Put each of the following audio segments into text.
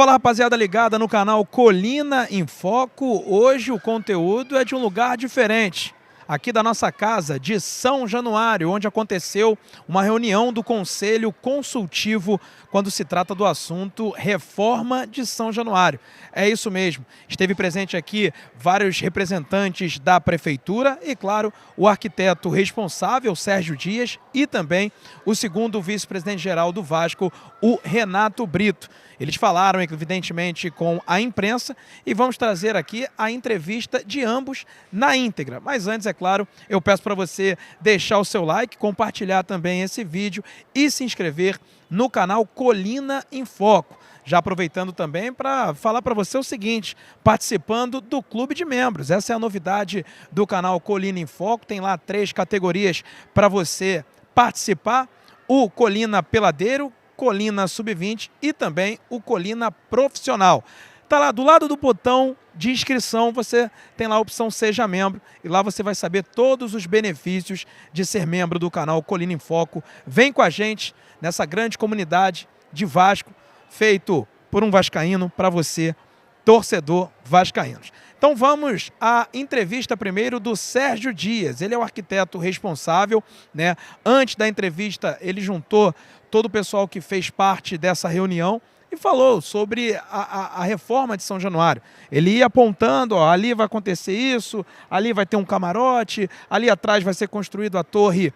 Fala, rapaziada ligada no canal Colina em Foco. Hoje o conteúdo é de um lugar diferente, aqui da nossa casa de São Januário, onde aconteceu uma reunião do Conselho Consultivo quando se trata do assunto Reforma de São Januário. É isso mesmo, esteve presente aqui vários representantes da Prefeitura e, claro, o arquiteto responsável, Sérgio Dias, e também o segundo vice-presidente-geral do Vasco, o Renato Brito. Eles falaram, evidentemente, com a imprensa e vamos trazer aqui a entrevista de ambos na íntegra. Mas antes, é claro, eu peço para você deixar o seu like, compartilhar também esse vídeo e se inscrever no canal Colina em Foco. Já aproveitando também para falar para você o seguinte, participando do Clube de Membros. Essa é a novidade do canal Colina em Foco, tem lá 3 categorias para você participar. O Colina Peladeiro, Colina Sub-20 e também o Colina Profissional. Tá lá do lado do botão de inscrição, você tem lá a opção Seja Membro e lá você vai saber todos os benefícios de ser membro do canal Colina em Foco. Vem com a gente nessa grande comunidade de Vasco, feito por um vascaíno para você, torcedor vascaíno. Então vamos à entrevista primeiro do Sérgio Dias. Ele é o arquiteto responsável, né? Antes da entrevista ele juntou todo o pessoal que fez parte dessa reunião e falou sobre a reforma de São Januário. Ele ia apontando, ó, ali vai acontecer isso, ali vai ter um camarote, ali atrás vai ser construída a torre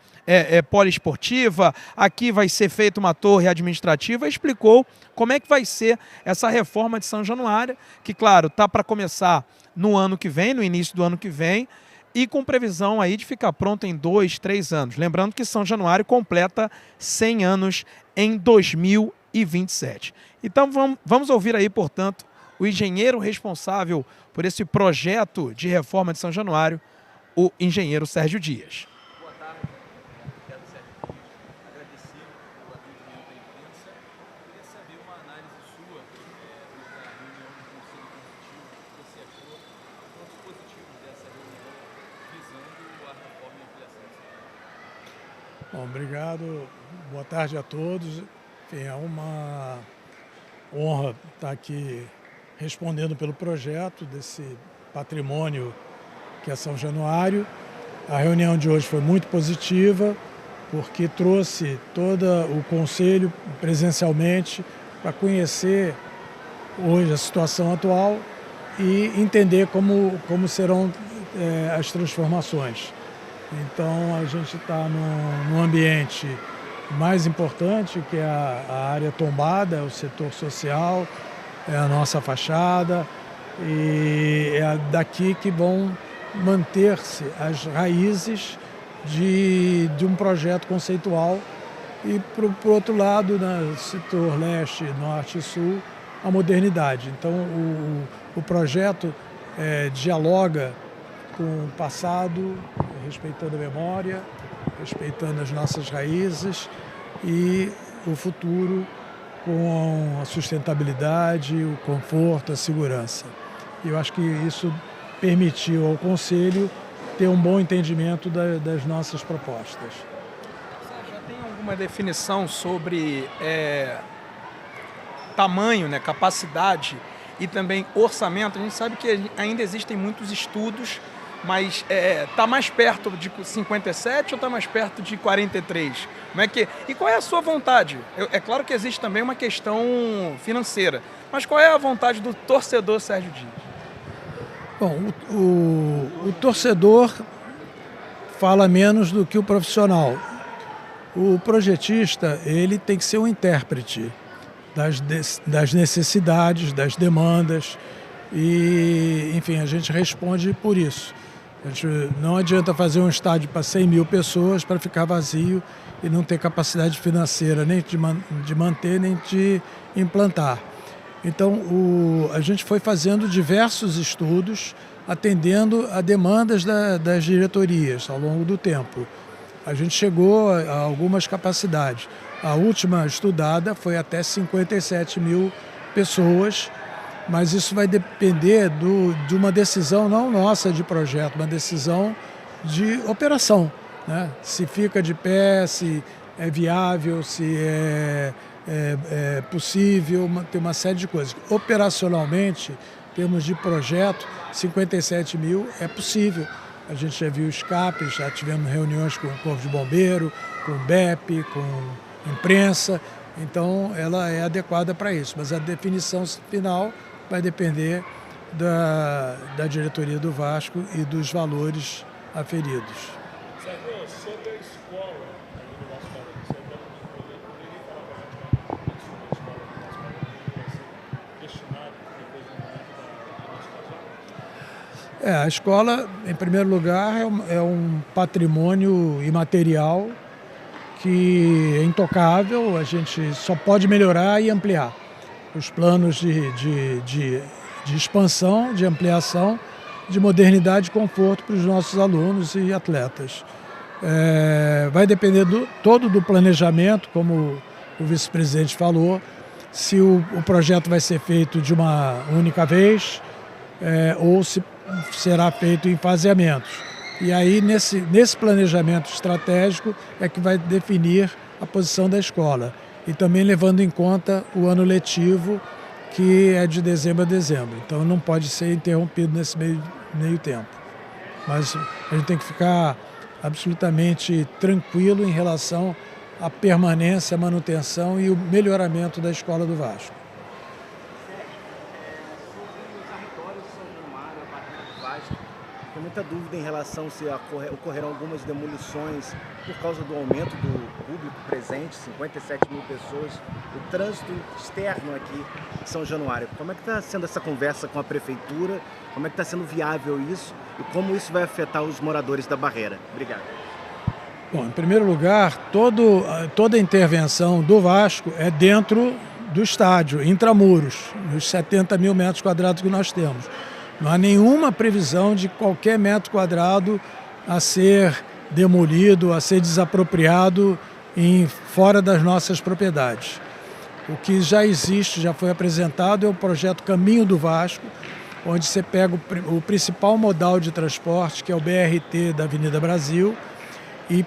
poliesportiva, aqui vai ser feita uma torre administrativa. Explicou como é que vai ser essa reforma de São Januário, que, claro, está para começar no ano que vem, no início do ano que vem, e com previsão aí de ficar pronto em 2, 3 anos. Lembrando que São Januário completa 100 anos em 2027. Então vamos ouvir aí, portanto, o engenheiro responsável por esse projeto de reforma de São Januário, o engenheiro Sérgio Dias. Boa tarde, arquiteto Sérgio Dias. Agradecer pelo atendimento da imprensa. Queria saber uma análise sua da reunião do Conselho Consultivo, o que você achou, pontos positivos dessa reunião visando a reforma e ampliação de São Januário. Bom, obrigado, boa tarde a todos. Enfim, é uma honra estar aqui respondendo pelo projeto desse patrimônio que é São Januário. A reunião de hoje foi muito positiva, porque trouxe todo o Conselho presencialmente para conhecer hoje a situação atual e entender como serão as transformações. Então a gente está num ambiente mais importante, que é a área tombada, o setor social, é a nossa fachada, e é daqui que vão manter-se as raízes de um projeto conceitual. E, por outro lado, no setor leste, norte e sul, a modernidade. Então, o projeto dialoga com o passado, respeitando a memória, respeitando as nossas raízes, e o futuro com a sustentabilidade, o conforto, a segurança. E eu acho que isso permitiu ao Conselho ter um bom entendimento das nossas propostas. Você já tem alguma definição sobre tamanho, né, capacidade e também orçamento? A gente sabe que ainda existem muitos estudos, mas está mais perto de 57 ou está mais perto de 43? Como é que... E qual é a sua vontade? É claro que existe também uma questão financeira, mas qual é a vontade do torcedor Sérgio Dias? Bom, o torcedor fala menos do que o profissional. O projetista, ele tem que ser um intérprete das necessidades, das demandas, e, enfim, a gente responde por isso. Não adianta fazer um estádio para 100 mil pessoas para ficar vazio e não ter capacidade financeira nem de manter, nem de implantar. Então, a gente foi fazendo diversos estudos, atendendo a demandas das diretorias ao longo do tempo. A gente chegou a algumas capacidades. A última estudada foi até 57 mil pessoas, mas isso vai depender de uma decisão não nossa de projeto, uma decisão de operação, né? Se fica de pé, se é viável, se é possível, tem uma série de coisas. Operacionalmente, em termos de projeto, 57 mil é possível. A gente já viu escapes, já tivemos reuniões com o Corpo de Bombeiro, com o BEP, com imprensa, então ela é adequada para isso. Mas a definição final vai depender da diretoria do Vasco e dos valores aferidos. Sérgio, sobre a escola aí do nosso país, você poderia falar bastante sobre a escola do nosso país, que vai ser destinado depois do momento da nossa casa? A escola, em primeiro lugar, é um patrimônio imaterial que é intocável, a gente só pode melhorar e ampliar. Os planos de expansão, de ampliação, de modernidade e conforto para os nossos alunos e atletas. Vai depender todo do planejamento, como o vice-presidente falou, se o projeto vai ser feito de uma única vez ou se será feito em faseamentos. E aí, nesse planejamento estratégico, é que vai definir a posição da escola. E também levando em conta o ano letivo, que é de dezembro a dezembro. Então não pode ser interrompido nesse meio tempo. Mas a gente tem que ficar absolutamente tranquilo em relação à permanência, à manutenção e o melhoramento da escola do Vasco. Tem muita dúvida em relação se ocorrerão algumas demolições por causa do aumento do público presente, 57 mil pessoas, o trânsito externo aqui em São Januário. Como é que está sendo essa conversa com a prefeitura? Como é que está sendo viável isso? E como isso vai afetar os moradores da Barreira? Obrigado. Bom, em primeiro lugar, toda a intervenção do Vasco é dentro do estádio, intramuros, nos 70 mil metros quadrados que nós temos. Não há nenhuma previsão de qualquer metro quadrado a ser demolido, a ser desapropriado fora das nossas propriedades. O que já existe, já foi apresentado, é o projeto Caminho do Vasco, onde você pega o principal modal de transporte, que é o BRT da Avenida Brasil, e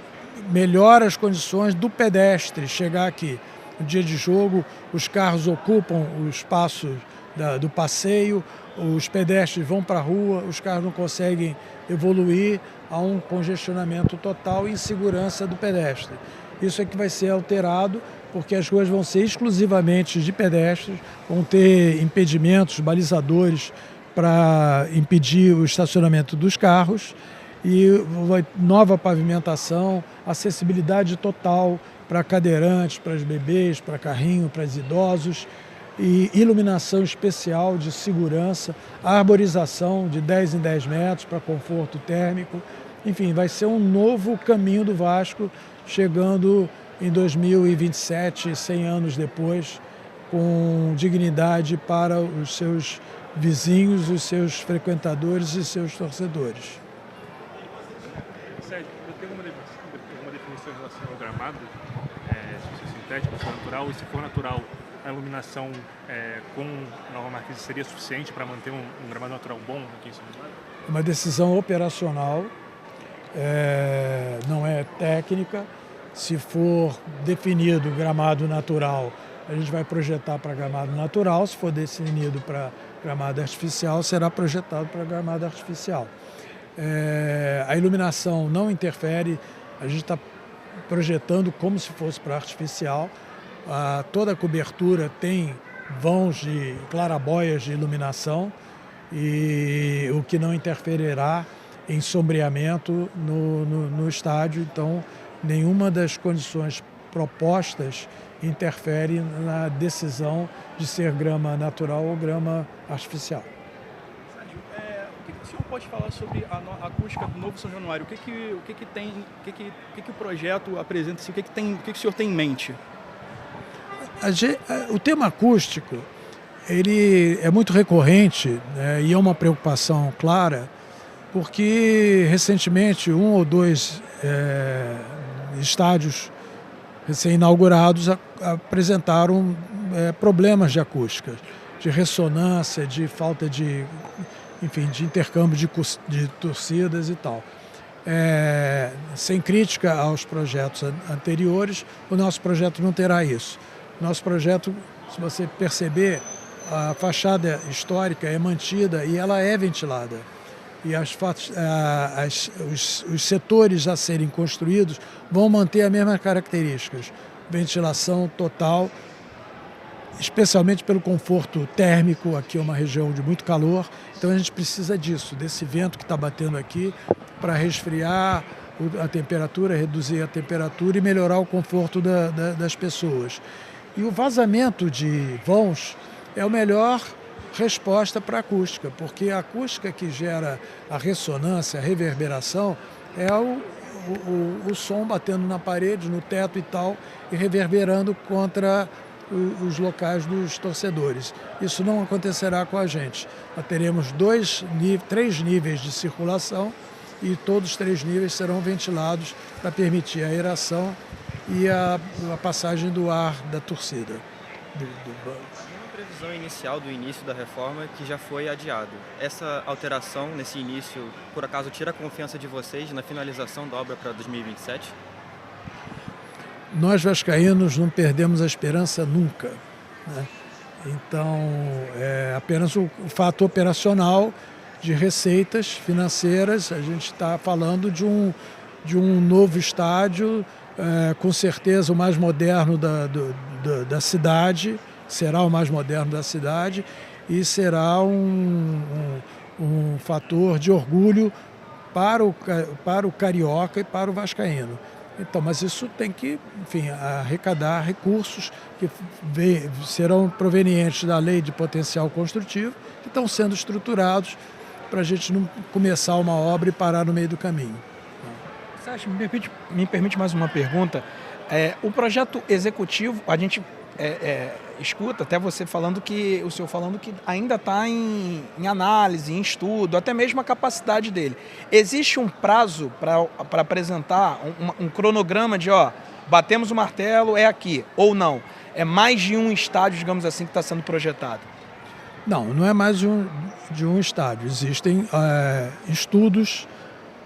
melhora as condições do pedestre chegar aqui. No dia de jogo, os carros ocupam o espaço do passeio, os pedestres vão para a rua, os carros não conseguem evoluir, há um congestionamento total e insegurança do pedestre. Isso é que vai ser alterado, porque as ruas vão ser exclusivamente de pedestres, vão ter impedimentos, balizadores para impedir o estacionamento dos carros e nova pavimentação, acessibilidade total para cadeirantes, para os bebês, para carrinho, para os idosos, e iluminação especial de segurança, arborização de 10 em 10 metros para conforto térmico. Enfim, vai ser um novo caminho do Vasco, chegando em 2027, 100 anos depois, com dignidade para os seus vizinhos, os seus frequentadores e seus torcedores. Sérgio, tem alguma definição em relação ao gramado? Se for sintético, se for natural, e se for natural, a iluminação com nova marquise seria suficiente para manter um gramado natural bom aqui em São Januário? É uma decisão operacional, não é técnica. Se for definido gramado natural, a gente vai projetar para gramado natural. Se for definido para gramado artificial, será projetado para gramado artificial. A iluminação não interfere, a gente está projetando como se fosse para artificial. Toda a cobertura tem vãos de clarabóias de iluminação, e o que não interferirá em sombreamento no estádio. Então, nenhuma das condições propostas interfere na decisão de ser grama natural ou grama artificial. Sérgio, o que o senhor pode falar sobre a acústica do novo São Januário? O que o projeto apresenta? O que o senhor tem em mente? O tema acústico, ele é muito recorrente, né, e é uma preocupação clara, porque recentemente 1 ou 2 estádios recém-inaugurados apresentaram problemas de acústica, de ressonância, de falta de intercâmbio de torcidas e tal. Sem crítica aos projetos anteriores, o nosso projeto não terá isso. Nosso projeto, se você perceber, a fachada histórica é mantida e ela é ventilada. E os setores a serem construídos vão manter as mesmas características. Ventilação total, especialmente pelo conforto térmico, aqui é uma região de muito calor, então a gente precisa disso, desse vento que está batendo aqui, para resfriar a temperatura, reduzir a temperatura e melhorar o conforto das pessoas. E o vazamento de vãos é a melhor resposta para a acústica, porque a acústica que gera a ressonância, a reverberação, é o som batendo na parede, no teto e tal, e reverberando contra os locais dos torcedores. Isso não acontecerá com a gente. Nós teremos 3 níveis de circulação e todos os 3 níveis serão ventilados para permitir a aeração e a passagem do ar da torcida. Uma previsão inicial do início da reforma que já foi adiado. Essa alteração nesse início, por acaso, tira a confiança de vocês na finalização da obra para 2027? Nós vascaínos não perdemos a esperança nunca, né? Então, é apenas o fato operacional de receitas financeiras. A gente está falando de um novo estádio, com certeza o mais moderno da cidade, será o mais moderno da cidade e será um fator de orgulho para o carioca e para o vascaíno. Então, mas isso tem que, enfim, arrecadar recursos que serão provenientes da Lei de Potencial Construtivo, que estão sendo estruturados para a gente não começar uma obra e parar no meio do caminho. Sérgio, me permite mais uma pergunta. O projeto executivo, a gente escuta até você falando que, o senhor falando que ainda está em análise, em estudo, até mesmo a capacidade dele. Existe um prazo para apresentar um cronograma de, batemos o martelo, é aqui, ou não? É mais de um estádio, digamos assim, que está sendo projetado? Não é mais de um estádio. Existem estudos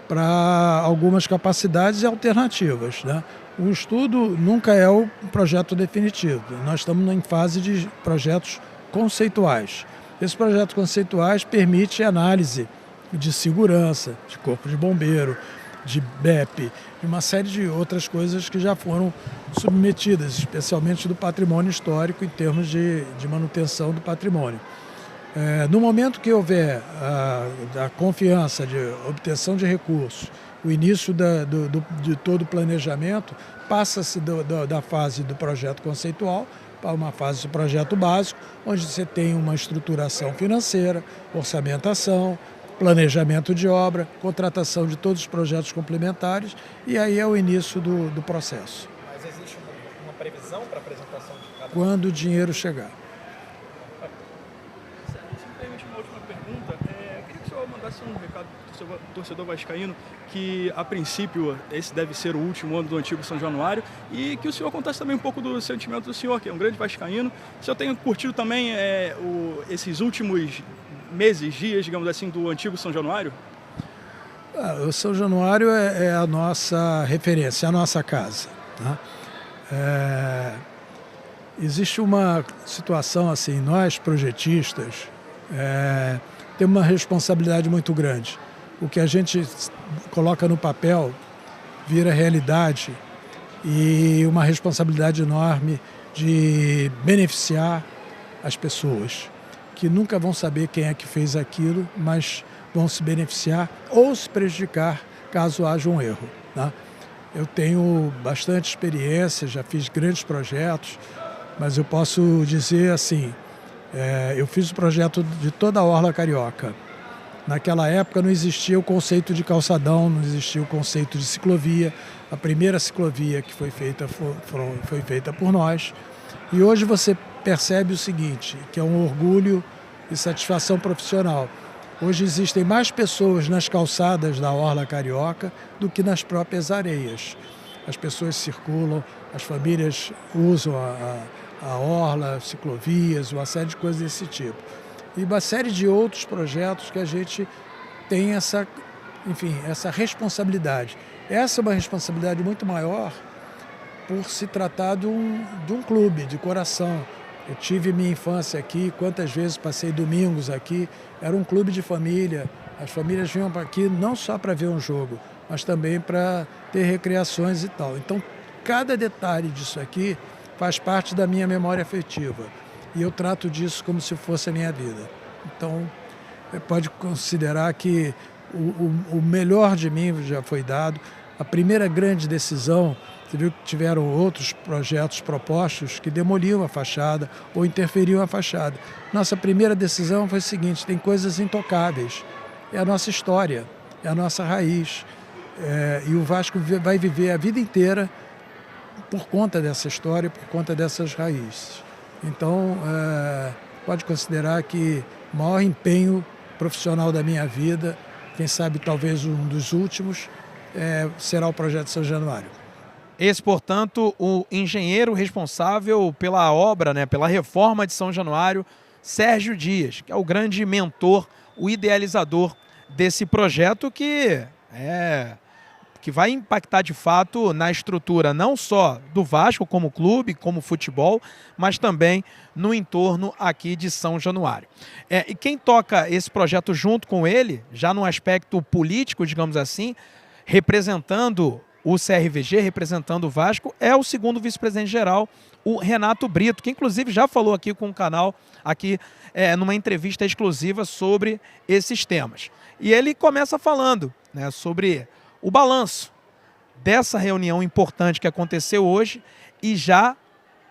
para algumas capacidades e alternativas, né? O estudo nunca é o projeto definitivo. Nós estamos em fase de projetos conceituais. Esses projetos conceituais permitem análise de segurança, de corpo de bombeiro, de BEP, e uma série de outras coisas que já foram submetidas, especialmente do patrimônio histórico, em termos de manutenção do patrimônio. No momento que houver a confiança de obtenção de recursos, o início de todo o planejamento, passa-se da fase do projeto conceitual para uma fase do projeto básico, onde você tem uma estruturação financeira, orçamentação, planejamento de obra, contratação de todos os projetos complementares, e aí é o início do processo. Mas existe uma previsão para a apresentação de cada... Quando o dinheiro chegar. Se me permite uma última pergunta, queria que o senhor mandasse um recado para o torcedor vascaíno que, a princípio, esse deve ser o último ano do antigo São Januário e que o senhor contasse também um pouco do sentimento do senhor, que é um grande vascaíno. O senhor tem curtido também esses últimos meses, dias, digamos assim, do antigo São Januário? O São Januário é a nossa referência, a nossa casa, né? Existe uma situação assim, nós projetistas temos uma responsabilidade muito grande. O que a gente coloca no papel vira realidade e uma responsabilidade enorme de beneficiar as pessoas, que nunca vão saber quem é que fez aquilo, mas vão se beneficiar ou se prejudicar caso haja um erro, né? Eu tenho bastante experiência, já fiz grandes projetos, mas eu posso dizer assim, eu fiz o projeto de toda a Orla Carioca. Naquela época não existia o conceito de calçadão, não existia o conceito de ciclovia. A primeira ciclovia que foi feita foi feita por nós. E hoje você percebe o seguinte, que é um orgulho e satisfação profissional. Hoje existem mais pessoas nas calçadas da Orla Carioca do que nas próprias areias. As pessoas circulam, as famílias usam a orla, ciclovias, uma série de coisas desse tipo. E uma série de outros projetos que a gente tem essa responsabilidade. Essa é uma responsabilidade muito maior por se tratar de um clube de coração. Eu tive minha infância aqui, quantas vezes passei domingos aqui, era um clube de família, as famílias vinham aqui não só para ver um jogo, mas também para ter recreações e tal. Então, cada detalhe disso aqui faz parte da minha memória afetiva e eu trato disso como se fosse a minha vida. Então, pode considerar que o melhor de mim já foi dado. A primeira grande decisão, você viu que tiveram outros projetos propostos que demoliam a fachada ou interferiam a fachada. Nossa primeira decisão foi a seguinte: tem coisas intocáveis, é a nossa história, é a nossa raiz. E o Vasco vai viver a vida inteira por conta dessa história, por conta dessas raízes. Então, pode considerar que o maior empenho profissional da minha vida, quem sabe talvez um dos últimos, será o projeto São Januário. Esse, portanto, o engenheiro responsável pela obra, né, pela reforma de São Januário, Sérgio Dias, que é o grande mentor, o idealizador desse projeto que vai impactar de fato na estrutura não só do Vasco como clube, como futebol, mas também no entorno aqui de São Januário. E quem toca esse projeto junto com ele, já no aspecto político, digamos assim, representando o CRVG, representando o Vasco, é o segundo vice-presidente geral, o Renato Brito, que inclusive já falou aqui com o canal, aqui numa entrevista exclusiva sobre esses temas. E ele começa falando, né, sobre o balanço dessa reunião importante que aconteceu hoje e já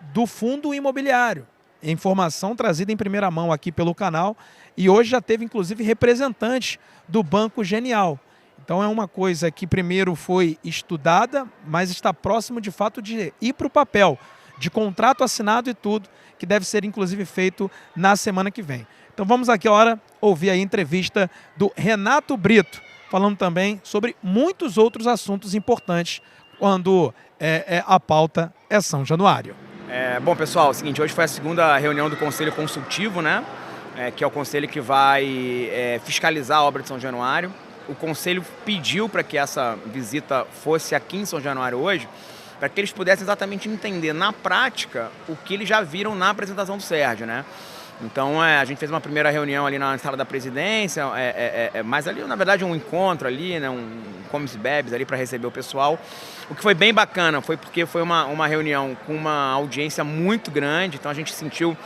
do fundo imobiliário. Informação trazida em primeira mão aqui pelo canal e hoje já teve inclusive representante do Banco Genial. Então é uma coisa que primeiro foi estudada, mas está próximo de fato de ir para o papel, de contrato assinado e tudo, que deve ser inclusive feito na semana que vem. Então vamos aqui agora ouvir a entrevista do Renato Brito, falando também sobre muitos outros assuntos importantes quando a pauta é São Januário. Bom, pessoal, é o seguinte, hoje foi a segunda reunião do Conselho Consultivo, né? Que é o conselho que vai fiscalizar a obra de São Januário. O Conselho pediu para que essa visita fosse aqui em São Januário hoje, para que eles pudessem exatamente entender na prática o que eles já viram na apresentação do Sérgio, né? Então, a gente fez uma primeira reunião ali na sala da presidência, mas ali, na verdade, um encontro ali, né, um comes e bebes ali para receber o pessoal. O que foi bem bacana foi porque foi uma reunião com uma audiência muito grande, então a gente sentiu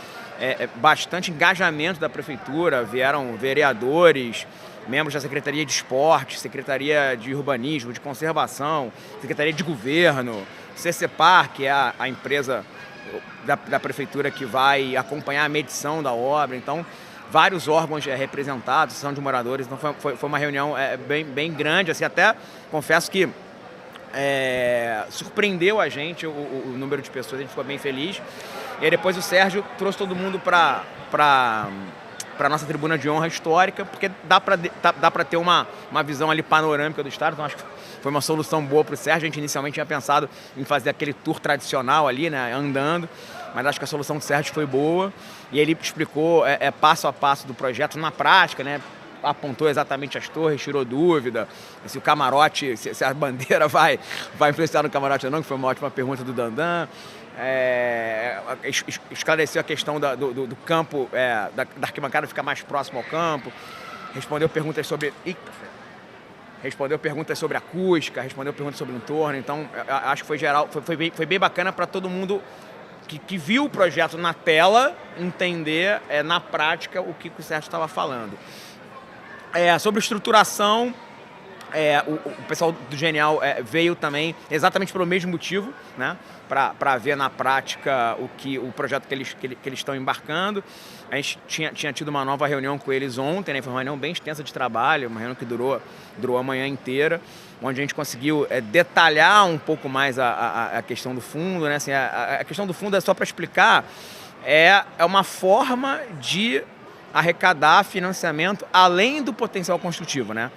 bastante engajamento da prefeitura, vieram vereadores, membros da Secretaria de Esporte, Secretaria de Urbanismo, de Conservação, Secretaria de Governo, CCPAR, que é a empresa da prefeitura que vai acompanhar a medição da obra. Então, vários órgãos representados, são de moradores. Então, foi uma reunião bem grande. Assim, até confesso que surpreendeu a gente o número de pessoas, a gente ficou bem feliz. E aí depois o Sérgio trouxe todo mundo para a nossa tribuna de honra histórica, porque dá para ter uma visão ali panorâmica do estado. Então, acho que foi uma solução boa para o Sérgio. A gente inicialmente tinha pensado em fazer aquele tour tradicional ali, né, andando, mas acho que a solução do Sérgio foi boa. E ele explicou passo a passo do projeto na prática, né? Apontou exatamente as torres, tirou dúvida, se o camarote, se a bandeira vai influenciar no camarote ou não, que foi uma ótima pergunta do Dandan. Esclareceu a questão do campo, da arquibancada ficar mais próximo ao campo, respondeu perguntas sobre acústica, respondeu perguntas sobre o entorno. Então, acho que foi bem bacana para todo mundo que viu o projeto na tela entender na prática o que o Sérgio estava falando. Sobre estruturação, o pessoal do Genial veio também exatamente pelo mesmo motivo, né? Para ver na prática o projeto que eles estão embarcando. A gente tinha tido uma nova reunião com eles ontem, né? Foi uma reunião bem extensa de trabalho, uma reunião que durou a manhã inteira, onde a gente conseguiu detalhar um pouco mais a questão do fundo, né? Assim, a questão do fundo, só para explicar, é uma forma de arrecadar financiamento além do potencial construtivo, né?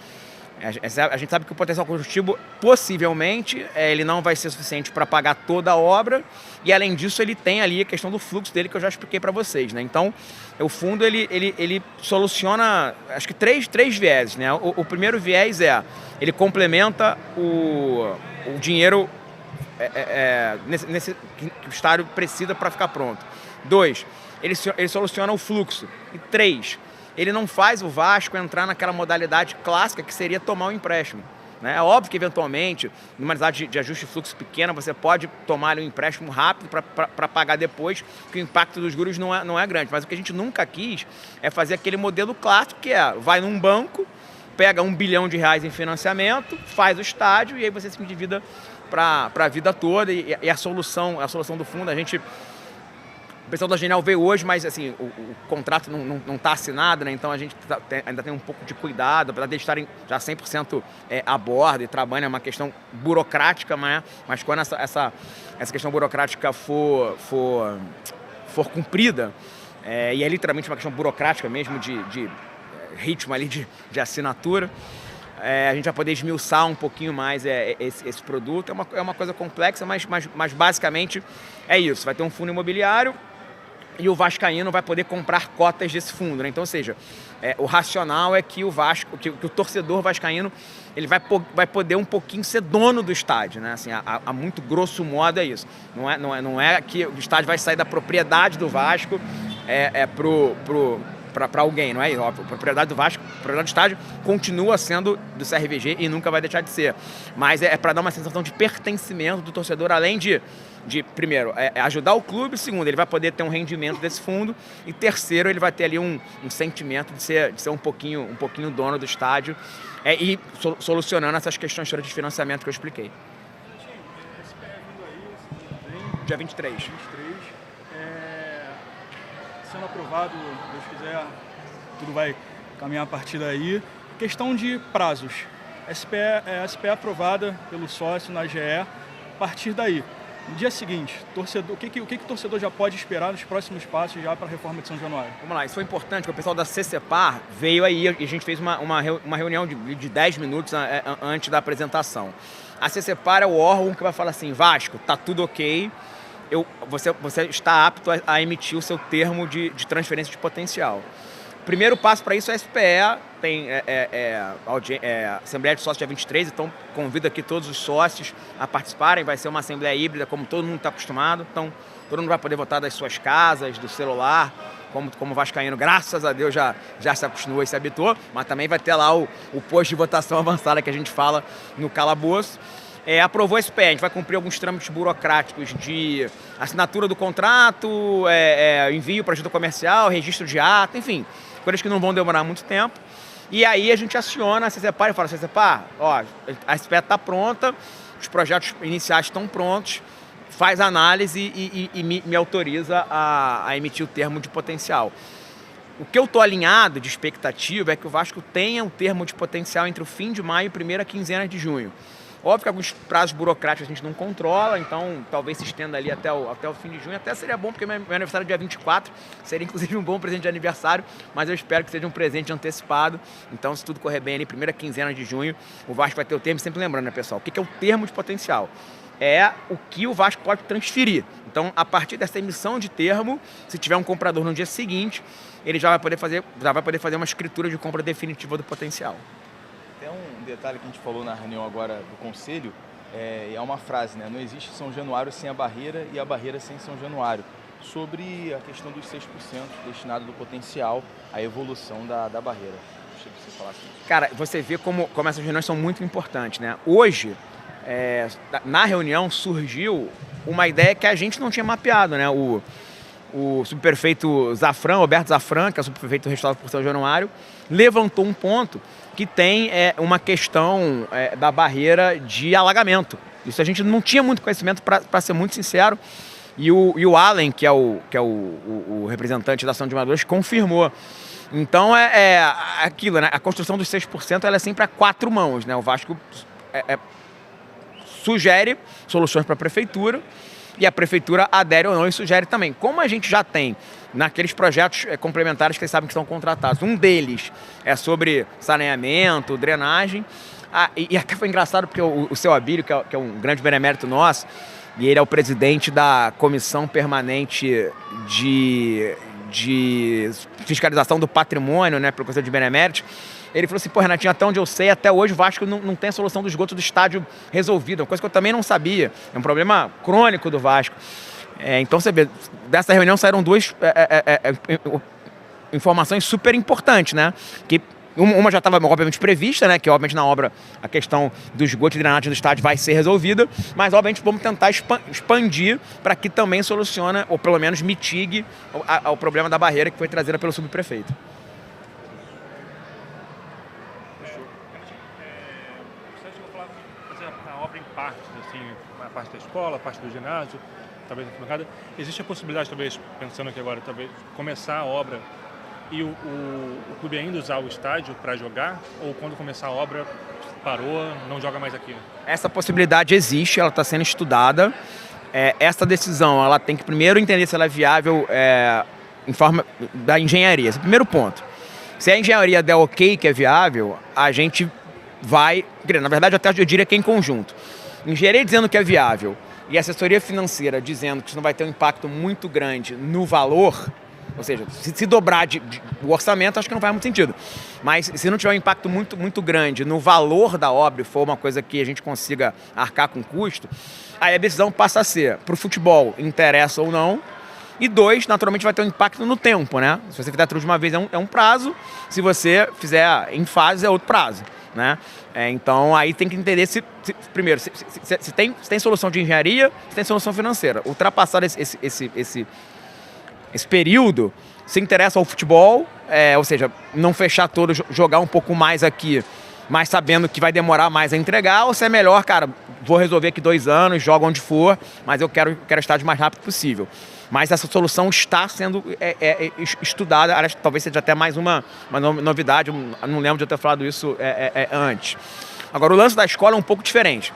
A gente sabe que o potencial construtivo, possivelmente, ele não vai ser suficiente para pagar toda a obra, e além disso ele tem ali a questão do fluxo dele, que eu já expliquei para vocês, né? Então, o fundo ele soluciona, acho que três vieses, né? O primeiro viés ele complementa o dinheiro que o estádio precisa para ficar pronto. 2, ele soluciona o fluxo. E 3, ele não faz o Vasco entrar naquela modalidade clássica que seria tomar um empréstimo. Né? É óbvio que, eventualmente, numa unidade de ajuste de fluxo pequena, você pode tomar um empréstimo rápido para pagar depois, que o impacto dos juros não é grande. Mas o que a gente nunca quis é fazer aquele modelo clássico, que vai num banco, pega R$1 bilhão em financiamento, faz o estádio e aí você se endivida para a vida toda. E a solução do fundo, o pessoal da Genial veio hoje, mas assim, o contrato não está assinado, né? Então a gente ainda tem um pouco de cuidado, apesar de eles estarem já 100% a bordo e trabalham, é uma questão burocrática, mas quando essa questão burocrática for cumprida, e é literalmente uma questão burocrática mesmo, de ritmo ali de assinatura, a gente vai poder esmiuçar um pouquinho mais esse produto. É uma coisa complexa, mas basicamente é isso. Vai ter um fundo imobiliário e o vascaíno vai poder comprar cotas desse fundo, né? Então, ou seja, o racional é que que o torcedor vascaíno ele vai poder um pouquinho ser dono do estádio, né? Assim, a muito grosso modo é isso. Não é que o estádio vai sair da propriedade do Vasco para alguém, não é? A propriedade do Vasco, a propriedade do estádio continua sendo do CRVG e nunca vai deixar de ser. Mas é para dar uma sensação de pertencimento do torcedor, além de primeiro, ajudar o clube, segundo, ele vai poder ter um rendimento desse fundo, e terceiro, ele vai ter ali um sentimento de ser um pouquinho dono do estádio, e solucionando essas questões de financiamento que eu expliquei. Dia 23. Sendo aprovado, Deus quiser, tudo vai caminhar a partir daí. Questão de prazos. SPE aprovada pelo sócio na AGE. A partir daí, no dia seguinte, torcedor, o que o torcedor já pode esperar nos próximos passos já para a reforma de São Januário? Vamos lá, isso foi importante, porque o pessoal da CCPAR veio aí e a gente fez uma reunião de 10 minutos antes da apresentação. A CCPAR é o órgão que vai falar assim: Vasco, tá tudo ok, você está apto a emitir o seu termo de transferência de potencial. O primeiro passo para isso é a SPE, tem Assembleia de Sócios dia 23, então convido aqui todos os sócios a participarem. Vai ser uma assembleia híbrida, como todo mundo está acostumado, então todo mundo vai poder votar das suas casas, do celular, como vascaíno, graças a Deus já se acostumou e se habituou, mas também vai ter lá o posto de votação avançada que a gente fala no calabouço. Aprovou a SPE, a gente vai cumprir alguns trâmites burocráticos de assinatura do contrato, envio para a junta comercial, registro de ato, enfim, coisas que não vão demorar muito tempo. E aí a gente aciona a CCPAR e fala: CCPAR, a SPE está pronta, os projetos iniciais estão prontos, faz análise e me autoriza a emitir o termo de potencial. O que eu estou alinhado de expectativa é que o Vasco tenha o termo de potencial entre o fim de maio e a primeira quinzena de junho. Óbvio que alguns prazos burocráticos a gente não controla, então talvez se estenda ali até o fim de junho. Até seria bom, porque meu aniversário é dia 24, seria inclusive um bom presente de aniversário, mas eu espero que seja um presente antecipado. Então, se tudo correr bem ali, primeira quinzena de junho, o Vasco vai ter o termo. Sempre lembrando, né, pessoal, o que é o termo de potencial? É o que o Vasco pode transferir. Então, a partir dessa emissão de termo, se tiver um comprador no dia seguinte, ele já vai poder fazer uma escritura de compra definitiva do potencial. Tem um detalhe que a gente falou na reunião agora do Conselho, é uma frase, né? Não existe São Januário sem a barreira e a barreira sem São Januário. Sobre a questão dos 6% destinado do potencial à evolução da barreira. Deixa você falar assim. Cara, você vê como essas reuniões são muito importantes, né? Hoje, na reunião surgiu uma ideia que a gente não tinha mapeado, né? O subprefeito Zafran, Roberto Zafran, que é o subprefeito responsável por São Januário, levantou um ponto que tem uma questão da barreira de alagamento. Isso a gente não tinha muito conhecimento, para ser muito sincero, e o Allen, que é o representante da Ação de Moradores, confirmou. Então aquilo, né? A construção dos 6% ela é sempre a 4 mãos, né? O Vasco sugere soluções para a prefeitura, e a prefeitura adere ou não e sugere também. Como a gente já tem naqueles projetos complementares que vocês sabem que estão contratados, um deles é sobre saneamento, drenagem, e até foi engraçado porque o seu Abílio, que é um grande benemérito nosso, e ele é o presidente da Comissão Permanente de Fiscalização do Patrimônio, né, pelo Conselho de Beneméritos, Ele falou assim, pô, Renatinho, até onde eu sei, até hoje o Vasco não tem a solução do esgoto do estádio resolvida, uma coisa que eu também não sabia. É um problema crônico do Vasco. Então você vê, dessa reunião saíram duas informações super importantes, né? Que uma já estava obviamente prevista, né? Que obviamente na obra a questão do esgoto e drenagem do estádio vai ser resolvida, mas obviamente vamos tentar expandir para que também solucione, ou pelo menos mitigue o problema da barreira que foi trazida pelo subprefeito. Você chegou a falar de fazer a obra em partes, assim, a parte da escola, a parte do ginásio, talvez a arquibancada. Existe a possibilidade, talvez, pensando aqui agora, talvez começar a obra e o clube ainda usar o estádio para jogar, ou quando começar a obra parou, não joga mais aqui? Essa possibilidade existe, ela está sendo estudada. Essa decisão, ela tem que primeiro entender se ela é viável em forma da engenharia. Esse é o primeiro ponto. Se a engenharia der ok que é viável, a gente vai... Na verdade, até eu diria que é em conjunto. Engenharia dizendo que é viável e a assessoria financeira dizendo que isso não vai ter um impacto muito grande no valor, ou seja, se dobrar o orçamento, acho que não faz muito sentido. Mas se não tiver um impacto muito, muito grande no valor da obra, e for uma coisa que a gente consiga arcar com custo, aí a decisão passa a ser, para o futebol, interessa ou não. E 2, naturalmente vai ter um impacto no tempo, né? Se você fizer tudo de uma vez é um prazo, se você fizer em fases é outro prazo, né? Então aí tem que entender primeiro, se tem solução de engenharia, se tem solução financeira. Ultrapassar esse período, se interessa ao futebol, ou seja, não fechar todo, jogar um pouco mais aqui, mas sabendo que vai demorar mais a entregar, ou se é melhor, cara, vou resolver aqui 2 anos, jogo onde for, mas eu quero estar o mais rápido possível. Mas essa solução está sendo estudada, aliás, talvez seja até mais uma novidade, eu não lembro de eu ter falado isso antes. Agora, o lance da escola é um pouco diferente.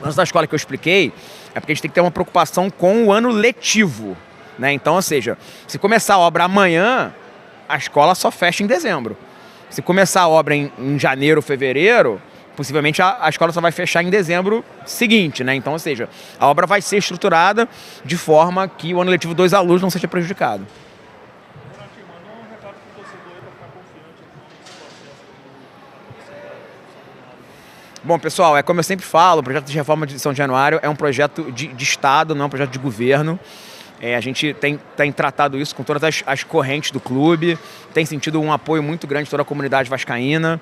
O lance da escola que eu expliquei é porque a gente tem que ter uma preocupação com o ano letivo, né? Então, ou seja, se começar a obra amanhã, a escola só fecha em dezembro. Se começar a obra em janeiro, fevereiro, possivelmente a escola só vai fechar em dezembro seguinte, né? Então, ou seja, a obra vai ser estruturada de forma que o ano letivo dos alunos não seja prejudicado. Bom, pessoal, como eu sempre falo, o projeto de reforma de São Januário é um projeto de Estado, não é um projeto de governo. A gente tem tratado isso com todas as correntes do clube, tem sentido um apoio muito grande de toda a comunidade vascaína.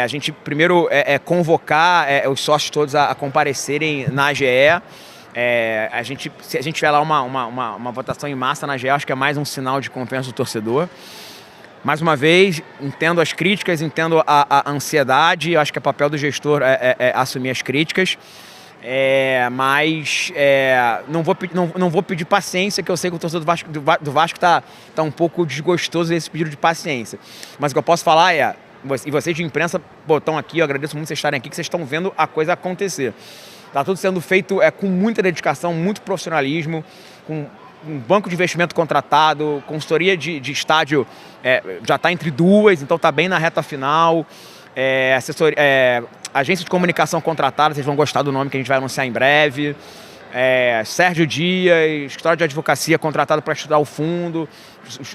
A gente primeiro convocar os sócios todos a comparecerem na AGE. Se a gente tiver lá uma votação em massa na AGE, acho que é mais um sinal de confiança do torcedor. Mais uma vez, entendo as críticas, entendo a ansiedade, acho que é papel do gestor assumir as críticas. Mas não vou pedir paciência, que eu sei que o torcedor do Vasco está um pouco desgostoso desse pedido de paciência. Mas o que eu posso falar e vocês de imprensa estão aqui, eu agradeço muito vocês estarem aqui, que vocês estão vendo a coisa acontecer. Está tudo sendo feito com muita dedicação, muito profissionalismo, com um banco de investimento contratado, consultoria de estádio já está entre 2, então está bem na reta final. Agência de comunicação contratada, vocês vão gostar do nome que a gente vai anunciar em breve. Sérgio Dias, escritório de advocacia contratado para estudar o fundo,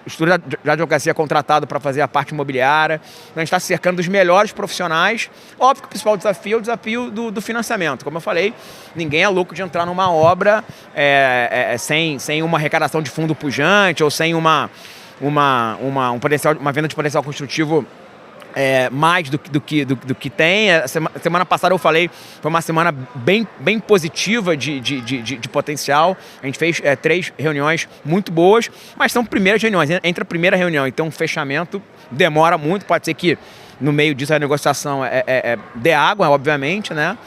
escritório de advocacia contratado para fazer a parte imobiliária. Então, a gente está se cercando dos melhores profissionais. Óbvio que o principal desafio é o desafio do financiamento. Como eu falei, ninguém é louco de entrar numa obra sem uma arrecadação de fundo pujante ou sem uma venda de potencial construtivo mais do que tem. Semana passada eu falei, foi uma semana bem positiva de potencial. A gente fez 3 reuniões muito boas, mas são primeiras reuniões. Entre a primeira reunião e ter um fechamento, demora muito. Pode ser que no meio disso a negociação dê água, obviamente, né?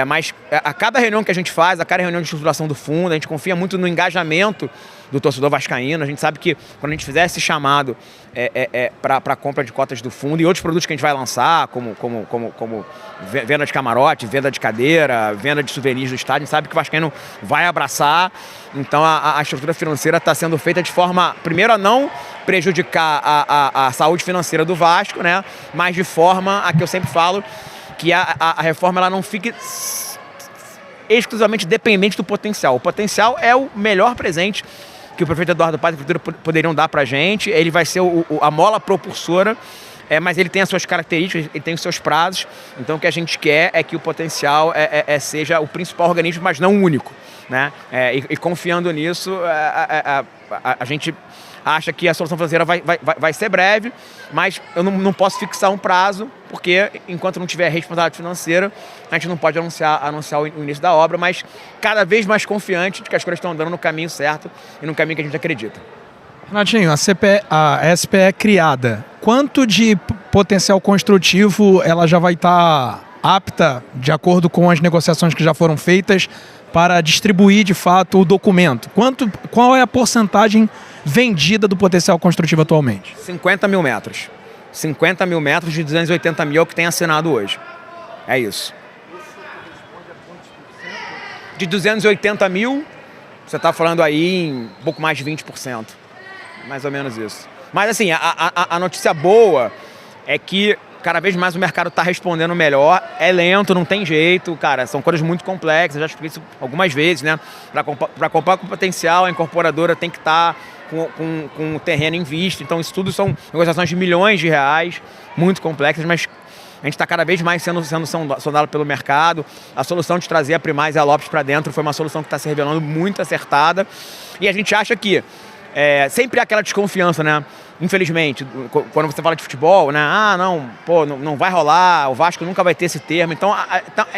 Mas a cada reunião que a gente faz, a cada reunião de estruturação do fundo, a gente confia muito no engajamento do torcedor vascaíno. A gente sabe que quando a gente fizer esse chamado para a compra de cotas do fundo e outros produtos que a gente vai lançar, como venda de camarote, venda de cadeira, venda de souvenirs do estádio, a gente sabe que o vascaíno vai abraçar. Então a estrutura financeira está sendo feita de forma, primeiro, a não prejudicar a saúde financeira do Vasco, né? Mas de forma a que eu sempre falo, que a reforma ela não fique exclusivamente dependente do potencial. O potencial é o melhor presente que o prefeito Eduardo Paes e a prefeitura poderiam dar para a gente. Ele vai ser a mola propulsora mas ele tem as suas características, ele tem os seus prazos. Então o que a gente quer é que o potencial seja o principal organismo, mas não o único, né? E confiando nisso, a gente acha que a solução financeira vai ser breve, mas eu não posso fixar um prazo, porque enquanto não tiver responsabilidade financeira, a gente não pode anunciar o início da obra, mas cada vez mais confiante de que as coisas estão andando no caminho certo e no caminho que a gente acredita. Renatinho, a SPE é criada. Quanto de potencial construtivo ela já vai estar apta, de acordo com as negociações que já foram feitas, para distribuir de fato o documento? Qual é a porcentagem vendida do potencial construtivo atualmente? 50 mil metros. 50 mil metros de 280 mil é o que tem assinado hoje. É isso. De 280 mil, você está falando aí em um pouco mais de 20%. Mais ou menos isso. Mas assim, a notícia boa é que cada vez mais o mercado está respondendo melhor. É lento, não tem jeito, cara. São coisas muito complexas, já expliquei isso algumas vezes, né? Para comprar com potencial, a incorporadora tem que estar com o terreno em vista. Então isso tudo são negociações de milhões de reais, muito complexas, mas a gente está cada vez mais sendo sondado pelo mercado. A solução de trazer a Primaz e a Lopes para dentro foi uma solução que está se revelando muito acertada. E a gente acha que sempre há aquela desconfiança, né? Infelizmente, quando você fala de futebol, né? Ah, não, pô, não vai rolar, o Vasco nunca vai ter esse termo. Então,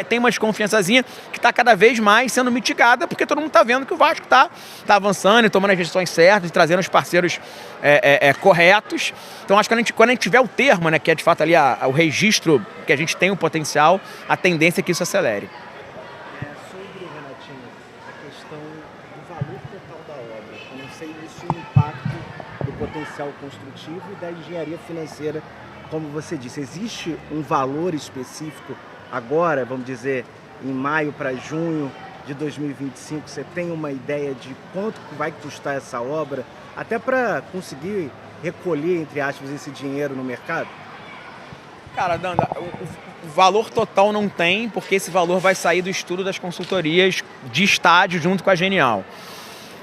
tem uma desconfiançazinha que está cada vez mais sendo mitigada, porque todo mundo está vendo que o Vasco está avançando e tomando as decisões certas, e trazendo os parceiros corretos. Então, acho que quando a gente tiver o termo, né, que é de fato ali o registro que a gente tem o potencial, a tendência é que isso acelere. Sobre, Renatinho, a questão do valor total da obra. Eu não sei isso o impacto do potencial construtivo e da engenharia financeira, como você disse. Existe um valor específico agora, vamos dizer, em maio para junho de 2025? Você tem uma ideia de quanto vai custar essa obra, até para conseguir recolher, entre aspas, esse dinheiro no mercado? Cara, Danda, o valor total não tem, porque esse valor vai sair do estudo das consultorias de estádio junto com a Genial.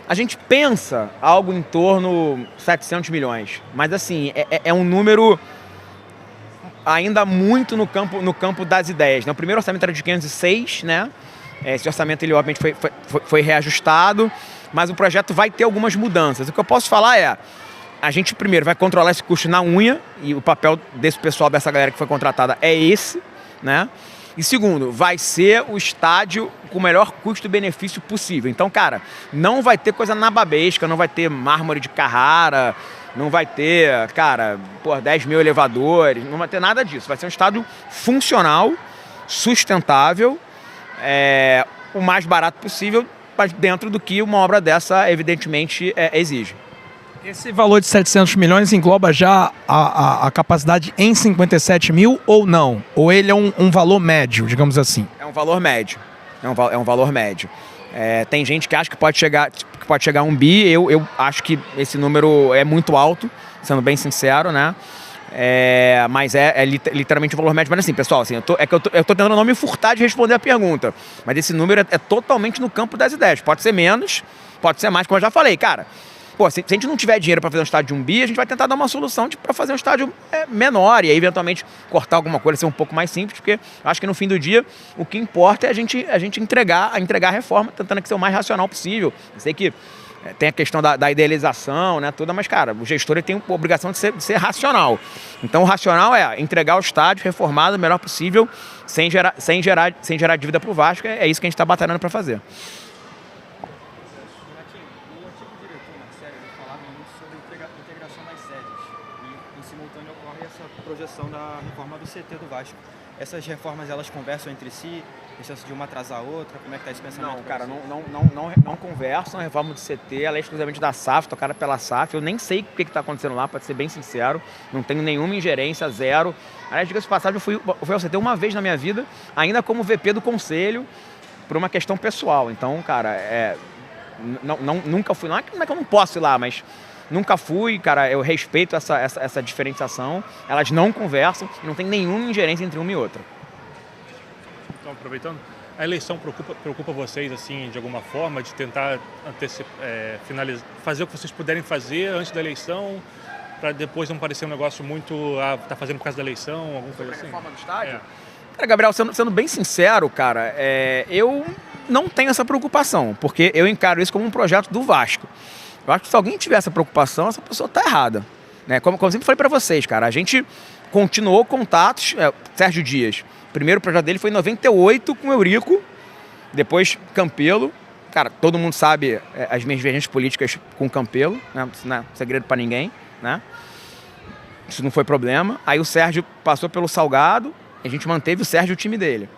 A gente pensa algo em torno de 700 milhões, mas assim, é um número ainda muito no campo das ideias, né? O primeiro orçamento era de 506, né? Esse orçamento, ele obviamente foi reajustado, mas o projeto vai ter algumas mudanças. O que eu posso falar a gente primeiro vai controlar esse custo na unha, e o papel desse pessoal, dessa galera que foi contratada é esse, né? E segundo, vai ser o estádio com o melhor custo-benefício possível. Então, cara, não vai ter coisa nababesca, não vai ter mármore de Carrara, não vai ter, cara, 10 mil elevadores, não vai ter nada disso. Vai ser um estádio funcional, sustentável, o mais barato possível, mas dentro do que uma obra dessa, evidentemente, exige. Esse valor de 700 milhões engloba já a capacidade em 57 mil ou não? Ou ele é um valor médio, digamos assim? É um valor médio. É um valor médio. Tem gente que acha que pode chegar a 1 bi. Eu acho que esse número é muito alto, sendo bem sincero, né? Mas literalmente um valor médio. Mas assim, pessoal, assim, eu tô tentando não me furtar de responder a pergunta. Mas esse número é totalmente no campo das ideias. Pode ser menos, pode ser mais, como eu já falei, cara. Pô, se a gente não tiver dinheiro para fazer um estádio de 1 bi, a gente vai tentar dar uma solução para fazer um estádio menor e aí eventualmente cortar alguma coisa, ser um pouco mais simples, porque acho que no fim do dia o que importa é a gente entregar a reforma, tentando que ser o mais racional possível. Eu sei que tem a questão da idealização, né, toda, mas cara, o gestor ele tem a obrigação de ser racional. Então o racional é entregar o estádio reformado o melhor possível, sem gerar dívida para o Vasco. É isso que a gente está batalhando para fazer. Projeção da reforma do CT do Vasco. Essas reformas, elas conversam entre si? Tem chance de uma atrasar a outra? Como é que está esse pensamento? Não, cara, não conversam. A reforma do CT, ela é exclusivamente da SAF, tocada pela SAF. Eu nem sei o que está acontecendo lá, para ser bem sincero. Não tenho nenhuma ingerência, zero. Aliás, diga-se de passagem, eu fui ao CT uma vez na minha vida, ainda como VP do conselho, por uma questão pessoal. Então, cara, nunca fui lá. Não é que eu não posso ir lá, mas nunca fui, cara, eu respeito essa diferenciação. Elas não conversam e não tem nenhuma ingerência entre uma e outra. Então, aproveitando, a eleição preocupa vocês, assim, de alguma forma, de tentar finalizar, fazer o que vocês puderem fazer antes da eleição, para depois não parecer um negócio muito, tá fazendo por causa da eleição, alguma coisa assim? Reforma do estádio? É. Cara, Gabriel, sendo bem sincero, cara, eu não tenho essa preocupação, porque eu encaro isso como um projeto do Vasco. Eu acho que se alguém tiver essa preocupação, essa pessoa tá errada. Né? Como eu sempre falei para vocês, cara, a gente continuou contatos, Sérgio Dias, o primeiro projeto dele foi em 98 com o Eurico, depois Campelo. Cara, todo mundo sabe as minhas divergências políticas com o Campelo, né? Isso não é segredo para ninguém, né? Isso não foi problema. Aí o Sérgio passou pelo Salgado, a gente manteve o Sérgio e o time dele.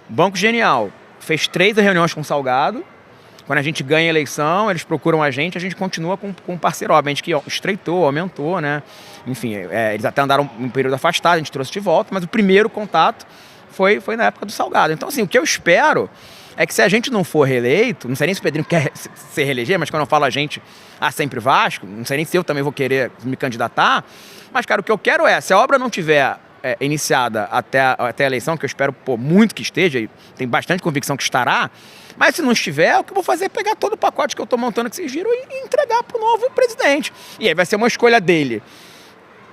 Banco Genial fez 3 reuniões com o Salgado. Quando a gente ganha a eleição, eles procuram a gente continua com um parceiro. Obviamente que estreitou, aumentou, né? Enfim, eles até andaram um período afastado, a gente trouxe de volta, mas o primeiro contato foi na época do Salgado. Então, assim, o que eu espero é que se a gente não for reeleito, não sei nem se o Pedrinho quer se reeleger, mas quando eu falo a gente, sempre Vasco, não sei nem se eu também vou querer me candidatar, mas, cara, o que eu quero se a obra não tiver iniciada até a eleição, que eu espero muito que esteja, e tem bastante convicção que estará, mas se não estiver, o que eu vou fazer é pegar todo o pacote que eu estou montando que vocês viram e entregar para o novo presidente. E aí vai ser uma escolha dele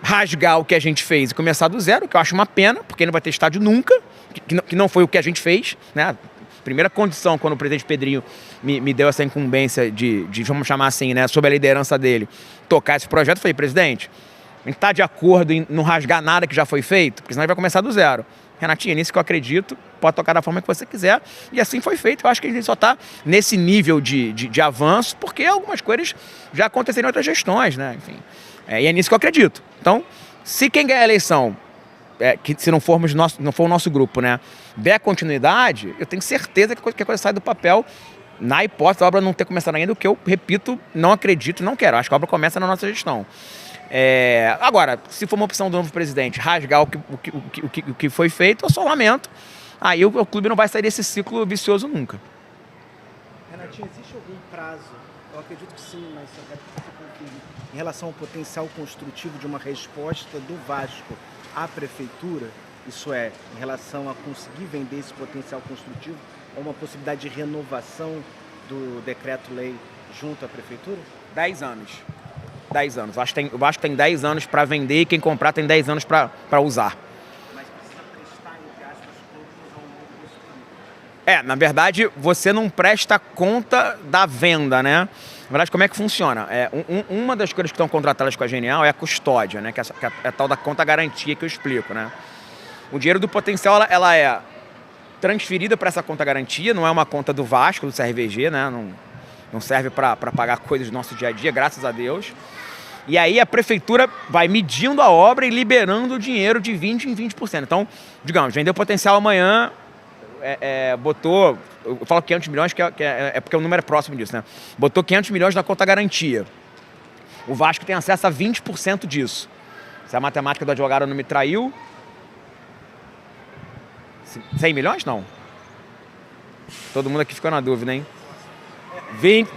rasgar o que a gente fez e começar do zero, que eu acho uma pena, porque não vai ter estádio nunca, que não foi o que a gente fez, né? Primeira condição, quando o presidente Pedrinho me deu essa incumbência de, vamos chamar assim, né, sob a liderança dele, tocar esse projeto, eu falei, presidente, a gente está de acordo em não rasgar nada que já foi feito, porque senão ele vai começar do zero. Renatinho, nisso que eu acredito, pode tocar da forma que você quiser, e assim foi feito. Eu acho que a gente só está nesse nível de avanço, porque algumas coisas já aconteceram em outras gestões, né? Enfim, e é nisso que eu acredito. Então, se quem ganhar a eleição, que se não for o nosso grupo, né, der continuidade, eu tenho certeza que a coisa sai do papel, na hipótese da obra não ter começado ainda, o que eu, repito, não acredito, não quero. Acho que a obra começa na nossa gestão. Agora, se for uma opção do novo presidente rasgar o que foi feito, eu só lamento. Aí o clube não vai sair desse ciclo vicioso nunca. Renatinho, existe algum prazo? Eu acredito que sim, mas eu quero que você confirme. Em relação ao potencial construtivo de uma resposta do Vasco à prefeitura, isso é, em relação a conseguir vender esse potencial construtivo, ou uma possibilidade de renovação do decreto-lei junto à prefeitura? 10 anos. 10 anos. O Vasco tem 10 anos para vender e quem comprar tem 10 anos para usar. Mas precisa prestar, entre aspas, contas ao longo desse período. Na verdade, você não presta conta da venda, né? Na verdade, como é que funciona? Uma das coisas que estão contratadas com a Genial é a custódia, né? Que é a tal da conta garantia que eu explico, né? O dinheiro do potencial, ela é transferida para essa conta garantia, não é uma conta do Vasco, do CRVG, né? Não serve para pagar coisas do nosso dia a dia, graças a Deus. E aí a prefeitura vai medindo a obra e liberando o dinheiro de 20% em 20%. Então, digamos, vendeu potencial amanhã, botou, eu falo 500 milhões, que é porque o número é próximo disso, né? Botou 500 milhões na conta garantia. O Vasco tem acesso a 20% disso. Se a matemática do advogado não me traiu, 100 milhões? Não. Todo mundo aqui ficou na dúvida, hein?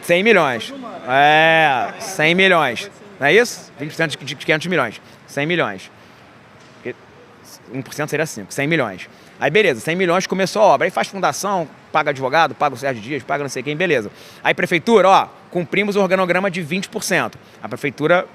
100 milhões. 100 milhões. Não é isso? 20% de 500 milhões. 100 milhões. 1% seria 5. 100 milhões. Aí, beleza, 100 milhões começou a obra. Aí faz fundação, paga advogado, paga o Sérgio Dias, paga não sei quem, beleza. Aí, prefeitura, cumprimos o organograma de 20%. A prefeitura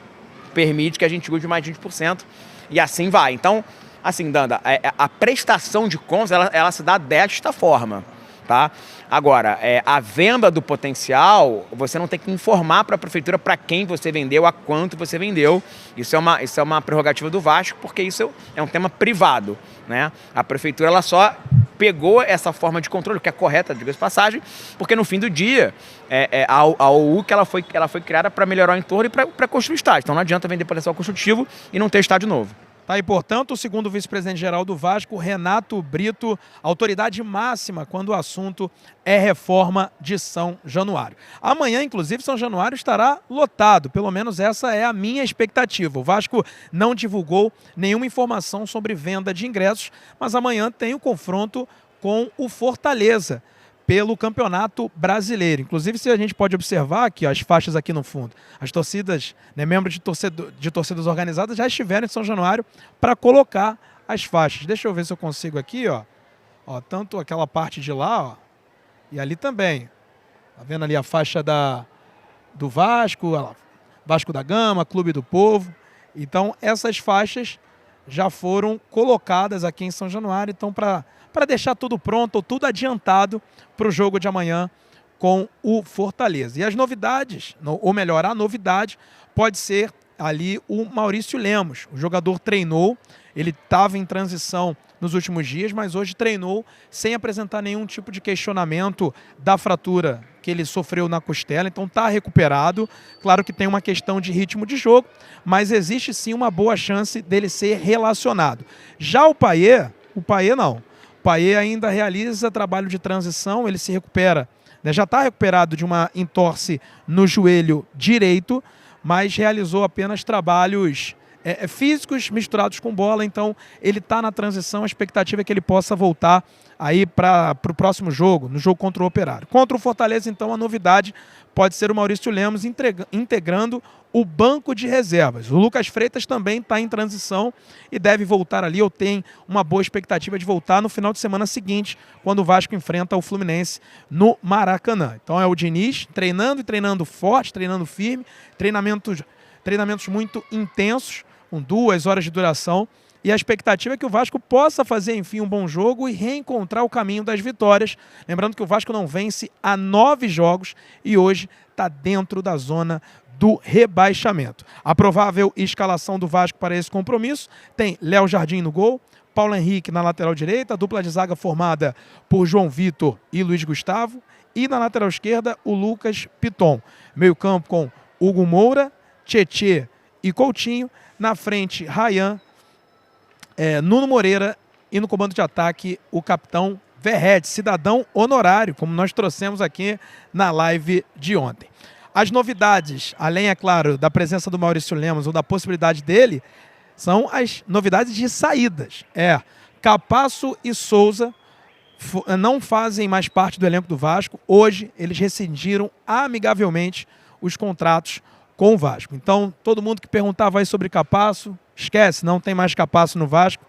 permite que a gente use mais de 20% e assim vai. Então, assim, Danda, a prestação de contas, ela se dá desta forma. Tá? Agora, a venda do potencial, você não tem que informar para a prefeitura para quem você vendeu, a quanto você vendeu. Isso é uma prerrogativa do Vasco, porque isso é um tema privado, né? A prefeitura ela só pegou essa forma de controle, que é correta, diga-se de passagem, porque no fim do dia, a OU que ela foi criada para melhorar o entorno e para construir estádio. Então não adianta vender potencial construtivo e não ter estádio novo. Tá aí, portanto, o segundo vice-presidente-geral do Vasco, Renato Brito, autoridade máxima quando o assunto é reforma de São Januário. Amanhã, inclusive, São Januário estará lotado, pelo menos essa é a minha expectativa. O Vasco não divulgou nenhuma informação sobre venda de ingressos, mas amanhã tem o confronto com o Fortaleza pelo Campeonato Brasileiro. Inclusive, se a gente pode observar aqui, ó, as faixas aqui no fundo, as torcidas, né, membros de torcidas organizadas já estiveram em São Januário para colocar as faixas. Deixa eu ver se eu consigo aqui, ó, tanto aquela parte de lá, ó, e ali também. Tá vendo ali a faixa do Vasco, ó lá, Vasco da Gama, Clube do Povo. Então, essas faixas já foram colocadas aqui em São Januário, então para deixar tudo pronto, tudo adiantado para o jogo de amanhã com o Fortaleza. E as novidades, ou melhor, a novidade pode ser ali o Maurício Lemos. O jogador treinou, ele estava em transição nos últimos dias, mas hoje treinou sem apresentar nenhum tipo de questionamento da fratura que ele sofreu na costela, então está recuperado. Claro que tem uma questão de ritmo de jogo, mas existe sim uma boa chance dele ser relacionado. Já o Payet não. O Payet ainda realiza trabalho de transição, ele se recupera, né, já está recuperado de uma entorse no joelho direito, mas realizou apenas trabalhos físicos misturados com bola, então ele está na transição, a expectativa é que ele possa voltar aí para o próximo jogo, no jogo contra o Operário. Contra o Fortaleza, então, a novidade pode ser o Maurício Lemos integrando o banco de reservas. O Lucas Freitas também está em transição e deve voltar ali, ou tem uma boa expectativa de voltar no final de semana seguinte, quando o Vasco enfrenta o Fluminense no Maracanã. Então é o Diniz treinando e treinando forte, treinando firme, treinamentos muito intensos, com 2 horas de duração, e a expectativa é que o Vasco possa fazer, enfim, um bom jogo e reencontrar o caminho das vitórias. Lembrando que o Vasco não vence há 9 jogos e hoje está dentro da zona do rebaixamento. A provável escalação do Vasco para esse compromisso tem Léo Jardim no gol, Paulo Henrique na lateral direita, a dupla de zaga formada por João Vitor e Luiz Gustavo, e na lateral esquerda o Lucas Piton. Meio campo com Hugo Moura, Tietê e Coutinho. Na frente, Ryan, Nuno Moreira, e no comando de ataque o capitão Verrete, cidadão honorário, como nós trouxemos aqui na live de ontem. As novidades, além, é claro, da presença do Maurício Lemos ou da possibilidade dele, são as novidades de saídas. Capasso e Souza não fazem mais parte do elenco do Vasco. Hoje eles rescindiram amigavelmente os contratos com o Vasco. Então, todo mundo que perguntava aí sobre Capasso, esquece, não tem mais Capasso no Vasco.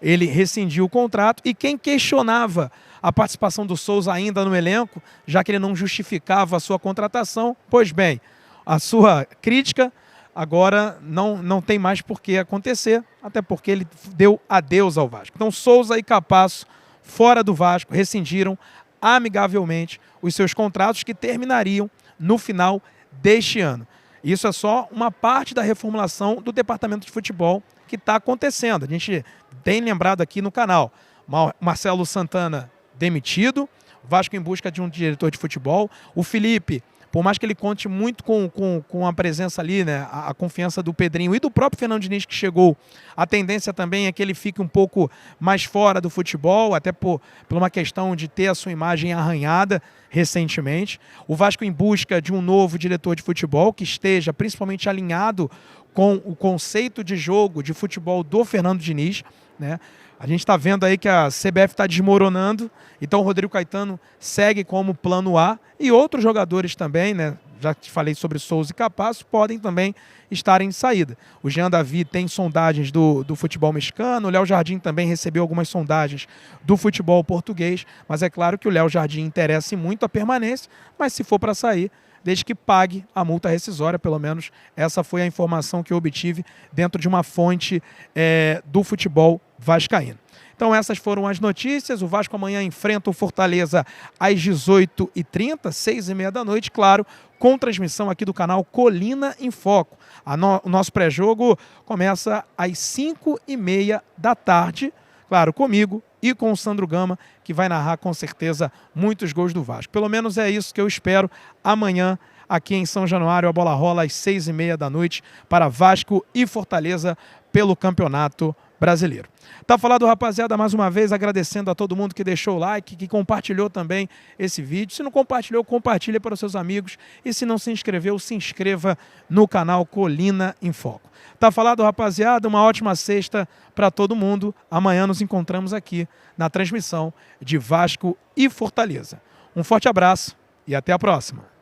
Ele rescindiu o contrato, e quem questionava a participação do Souza ainda no elenco, já que ele não justificava a sua contratação, pois bem, a sua crítica agora não tem mais por que acontecer, até porque ele deu adeus ao Vasco. Então, Souza e Capasso, fora do Vasco, rescindiram amigavelmente os seus contratos, que terminariam no final deste ano. Isso é só uma parte da reformulação do departamento de futebol que está acontecendo. A gente tem lembrado aqui no canal. Marcelo Santana demitido, Vasco em busca de um diretor de futebol. O Felipe, por mais que ele conte muito com a presença ali, né, a confiança do Pedrinho e do próprio Fernando Diniz, que chegou, a tendência também é que ele fique um pouco mais fora do futebol, até por uma questão de ter a sua imagem arranhada recentemente. O Vasco em busca de um novo diretor de futebol que esteja principalmente alinhado com o conceito de jogo de futebol do Fernando Diniz, né? A gente está vendo aí que a CBF está desmoronando, então o Rodrigo Caetano segue como plano A, e outros jogadores também, né? Já que falei sobre Souza e Capasso, podem também estar em saída. O Jean Davi tem sondagens do futebol mexicano, o Léo Jardim também recebeu algumas sondagens do futebol português, mas é claro que o Léo Jardim interessa muito a permanência, mas se for para sair, desde que pague a multa rescisória, pelo menos essa foi a informação que eu obtive dentro de uma fonte do futebol vascaíno. Então essas foram as notícias. O Vasco amanhã enfrenta o Fortaleza às 18h30, 6h30 da noite, claro, com transmissão aqui do canal Colina em Foco. O nosso pré-jogo começa às 5h30 da tarde, claro, comigo e com o Sandro Gama, que vai narrar com certeza muitos gols do Vasco. Pelo menos é isso que eu espero amanhã aqui em São Januário. A bola rola às 6h30 da noite para Vasco e Fortaleza pelo Campeonato Brasileiro. Tá falado, rapaziada, mais uma vez agradecendo a todo mundo que deixou o like, que compartilhou também esse vídeo. Se não compartilhou, compartilha para os seus amigos, e se não se inscreveu, se inscreva no canal Colina em Foco. Tá falado, rapaziada, uma ótima sexta para todo mundo. Amanhã nos encontramos aqui na transmissão de Vasco e Fortaleza. Um forte abraço e até a próxima.